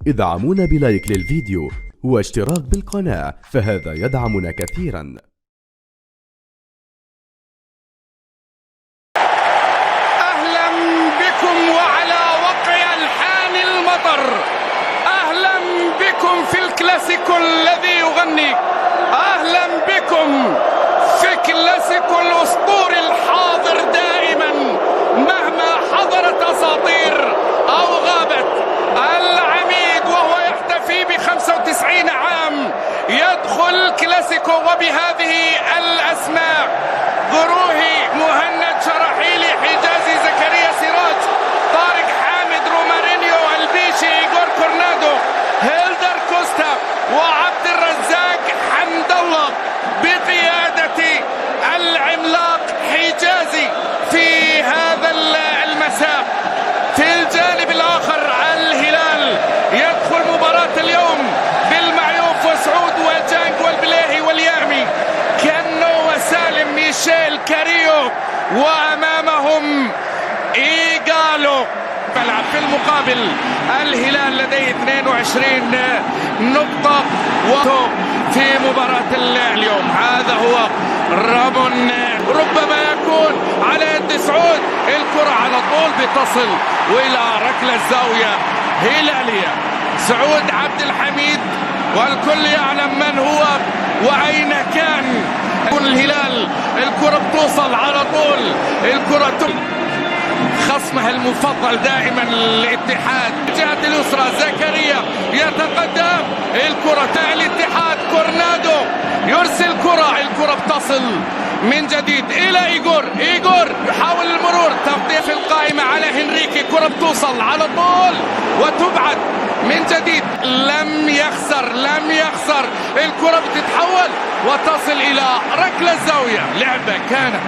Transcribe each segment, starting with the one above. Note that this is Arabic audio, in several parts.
ادعمونا بلايك للفيديو واشتراك بالقناة، فهذا يدعمنا كثيرا. أهلا بكم وعلى وقع الحان المطر. أهلا بكم في الكلاسيكو الذي يغني. أهلا بكم في كلاسيكو الأسطور الحاضر دائما مهما حضرت أساطير أو غابت. العميد وهو يحتفي ب95 عام يدخل كلاسيكو وبهذه الأسماء: قروهي، مهند شراحيلي، حجازي، زكريا سراج، طارق حامد، رومارينيو، البيشي، إيغور كورنادو، هيلدر كوستا، وعبد الرزاق حمد الله بقيادة العملاق حجازي في هذا المساء. في الجانب الآخر الهلال يدخل مباراة اليوم بالمعيوف وسعود وجانج والبليهي واليامي، كنو وسالم، ميشيل، كاريو، وأمامهم إيغالو. في المقابل الهلال لديه 22 نقطة في مباراة اليوم. هذا هو رامون، ربما يكون على يد سعود. الكرة على طول بتصل وإلى ركلة الزاوية هلالية. سعود عبد الحميد والكل يعلم من هو وأين كان. الهلال الكرة بتوصل على طول، الكرة خصمها المفضل دائما الاتحاد. الجهة اليسرى زكريا يتقدم، الكرة الاتحاد، كورنادو يرسل كرة، الكرة بتصل من جديد إلى إيغور يحاول المرور، تغطية في القائمة على هنريكي، كرة بتوصل على طول وتبعد من جديد. لم يخسر، الكرة بتتحول وتصل إلى ركلة الزاوية. لعبة كانت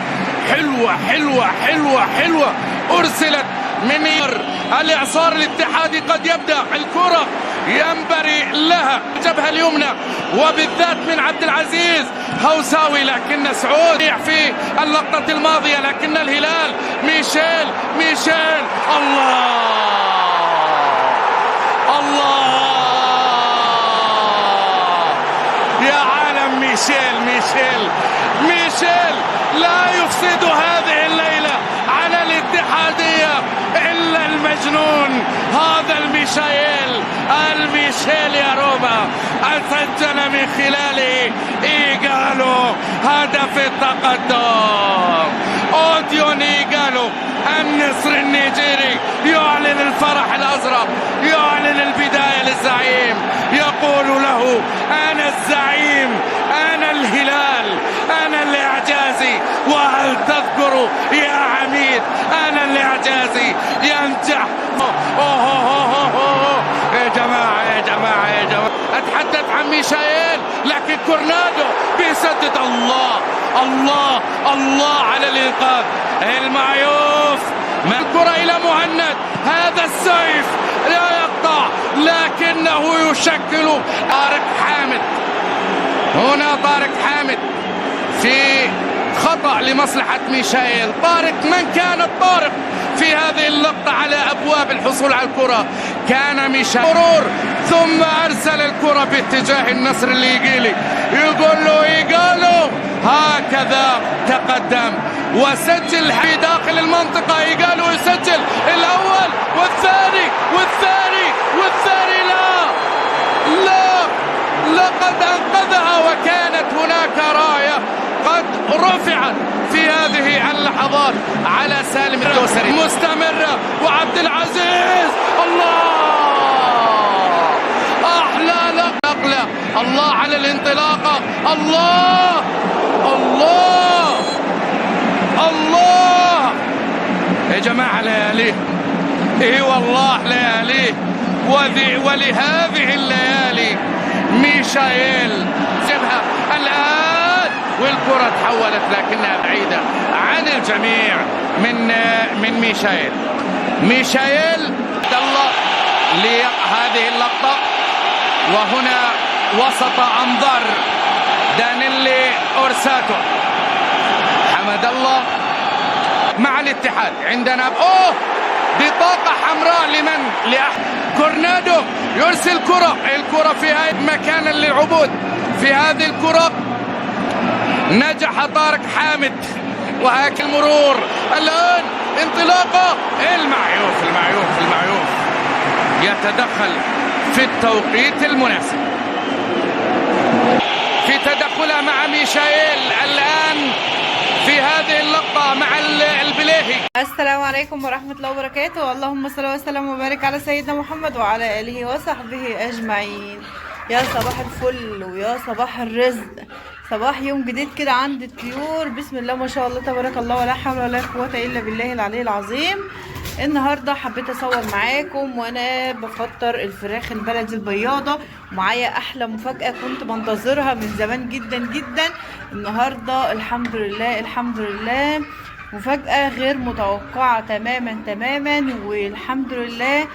حلوة أرسلت من الإعصار الاتحادي، قد يبدأ. الكرة ينبري لها الجبهة اليمنى وبالذات من عبد العزيز هوساوي، لكن سعود في اللقطة الماضية. لكن الهلال ميشيل الله يا عالم. ميشيل لا يفسد هذه الليلة على الاتحادية إلا المجنون هذا الميشيل يا روما. سجل من خلاله إيغالو هدف التقدم. أوديون إيغالو النصر النيجيري يعلن الفرح الأزرق، يعلن البداية للزعيم، يقول له: أنا الزعيم، أنا الهلال، أنا الإعجازي. وهل تذكر يا عميد أنا الإعجازي ينجح؟ يا جماعة أتحدث عن ميشيل، لكن كورنادو بيسدد. الله على الإنقاذ. المعيوف الكرة إلى مهند، هذا السيف لا يقطع لكنه يشكل طارق حامد. هنا طارق حامد في خطأ لمصلحة ميشيل. طارق، من كان طارق في هذه اللقطة على أبواب الحصول على الكرة؟ كان ميشيل. مرور ثم أرسل الكرة باتجاه النصر الليجيلي، يقول له إيغالو هكذا تقدم وسجل في داخل المنطقة. إيغالو يسجل الأول والثاني. لا لقد أنقذها، وكانت هناك راية قد رفعت في هذه اللحظات على سالم الدوسري. مستمرة وعبد العزيز، أحلى نقلة. الله على الانطلاقة. الله يا جماعة، لياليه. والله لياليه. ولهذه الليالي ميشيل جبهة الآن، والكرة تحولت لكنها بعيدة عن الجميع من ميشيل الله لهذه اللقطة. وهنا وسط أنظار دانيلي أورساتو. حمد الله مع الاتحاد. عندنا بطاقة حمراء لمن؟ كورنادو يرسل الكرة في هذا مكان للعبود. في هذه الكرة نجح طارق حامد، وهاك المرور الآن انطلاقة. المعيوف يتدخل في التوقيت المناسب في تدخلها مع ميشائيل الآن في هذه اللقطة مع البليهي. السلام عليكم ورحمة الله وبركاته. اللهم صل وسلم وبارك على سيدنا محمد وعلى آله وصحبه أجمعين. يا صباح الفل ويا صباح الرزق، صباح يوم جديد كده عند الطيور. بسم الله ما شاء الله تبارك الله، ولا حول ولا قوة إلا بالله العلي العظيم. النهارده حبيت اصور معاكم وانا بفطر الفراخ البلدي البياضه، ومعايا احلى مفاجاه كنت بنتظرها من زمان جدا جدا. النهارده الحمد لله مفاجاه غير متوقعه تماما، والحمد لله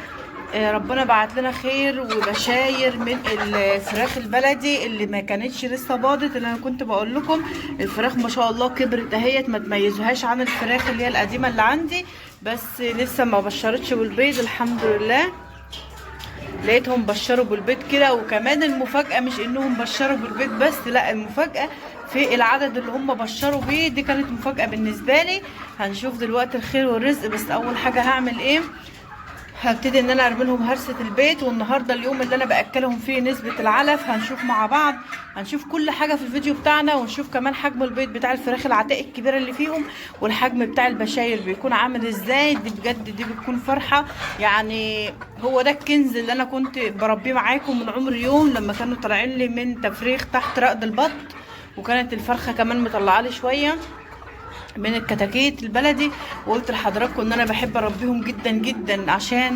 ربنا بعت لنا خير وبشاير من الفراخ البلدي اللي ما كانتش لسه باضت. اللي انا كنت بقول لكم الفراخ ما شاء الله كبرت اهيت، ما تميزوهاش عن الفراخ اللي هي القديمه اللي عندي، بس لسه ما بشرتش بالبيض. الحمد لله لقيتهم بشروا بالبيض كده. وكمان المفاجاه مش انهم بشروا بالبيض بس، لا، المفاجاه في العدد اللي هم بشروا بيه. دي كانت مفاجاه بالنسبه لي. هنشوف دلوقتي الخير والرزق. بس اول حاجه هعمل ايه؟ هبتدي ان انا ارمي لهم هرسه البيت. والنهارده اليوم اللي انا باكلهم فيه نسبه العلف. هنشوف مع بعض، هنشوف كل حاجه في الفيديو بتاعنا، ونشوف كمان حجم البيض بتاع الفراخ العتاق الكبيره اللي فيهم، والحجم بتاع البشاير بيكون عامل ازاي. دي بجد دي بتكون فرحه يعني. هو ده الكنز اللي انا كنت بربيه معاكم من عمر يوم لما كانوا طالعين لي من تفريخ تحت رقد البط، وكانت الفرخه كمان مطلعه لي شويه من الكتاكيت البلدي. وقلت لحضراتكم ان انا بحب اربيهم جدا عشان